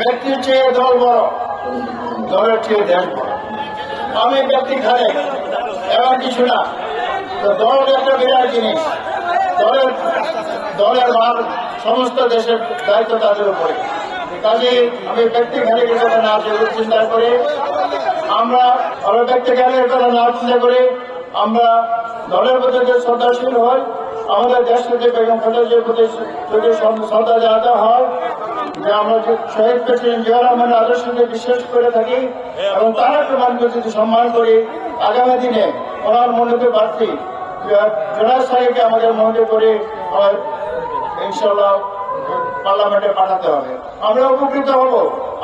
ব্যক্তির চেয়ে দল বড়, দলের চেয়ে দেশ বড়। আমি ব্যক্তি খালে এমন কিছু না, তো দল একটা বিরাট জিনিস। দলের মান সমস্ত দেশের দায়িত্ব তাদের উপরে। কাজে আমি ব্যক্তি খালে কথা না চিন্তা করে আমরা ব্যক্তি খালের কথা না চিন্তা করে আমরা দলের প্রতি যে শ্রদ্ধাশীল হয়, আমাদের দেশ থেকে বেগম খালেদার প্রতি যদি শ্রদ্ধা জানাতে হয়, যে আমরা যে শহীদ প্রেসিডেন্ট জিয়া রহমানের আদর্শকে বিশ্বাস করে থাকি এবং তারা প্রমাণকে যদি সম্মান করি, আগামী দিনে ওনার মনোনীত প্রার্থী জোনাস সাহেবকে আমাদের মনোনীত করে ইনশাল্লাহ পার্লামেন্টে পাঠাতে হবে। আমরা উপকৃত হব।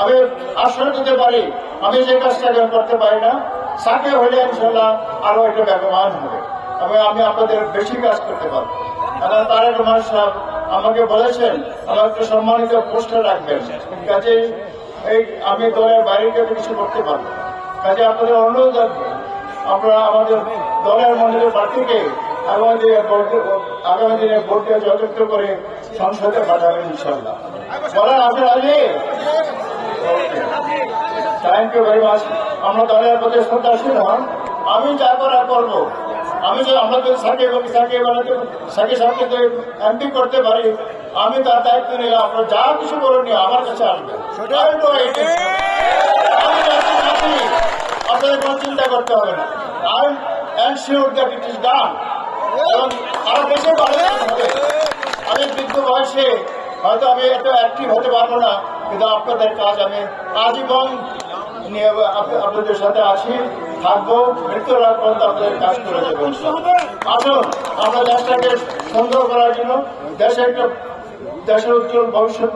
আমি আশ্বাস দিতে পারি, আমি যে কাজটা করতে পারি না, সাকে হলে ইনশাল্লাহ আরো একটা বেগমান হবে। আমি আপনাদের বেশি কাজ করতে পারবো। এবং তারেক রহমান সাহেব আমাকে বলেছেন আমার একটা সম্মানিত পোস্টার রাখবেন। কাজে আমি দলের বাইরে গিয়ে কিছু করতে পারবো। কাজে আপনাদের অনুরোধ রাখবো, আমরা আমাদের দলের মন্দির প্রার্থীকে আগামী দিনে ভোট দিয়ে যথেষ্ট করে সংসদে পাঠাবেন ইনশাল্লাহ। বলেন আপনি রাজি? Thank you very much. আমরা দলের প্রতি শ্রদ্ধাশীল হন। আমি যা করার করবো। আমি যে আমরা যদি সাকে এমপি করতে পারি, আমি তার দায়িত্ব নিলে আপনার যা কিছু করুন আমার কাছে আসবে। আপনাদের কোন চিন্তা করতে হবে না। I am sure that it is done. এবং আরো বেশি ভালো হবে। আমি বৃদ্ধ বয়সে হয়তো আমি এত অ্যাক্টিভ হতে পারবো না, কিন্তু আপনাদের কাজ আমি আজীবন নিয়ে আপনাদের সাথে আসি, থাকবো, মৃত্যুর আগ পর্যন্ত আপনাদের কাজ করে দেবো। আসুন আমরা দেশটাকে সুন্দর করার জন্য দেশের উজ্জ্বল ভবিষ্যৎ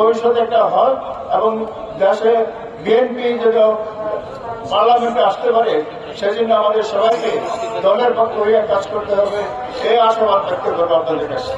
ভবিষ্যৎ একটা হয় এবং দেশে বিএনপি যদি পার্লামেন্টে আসতে পারে, সেজন্য আমাদের সবাইকে দলের পক্ষে হইয়া কাজ করতে হবে। এই আশাবাদ ব্যক্ত করবো আপনাদের কাছে।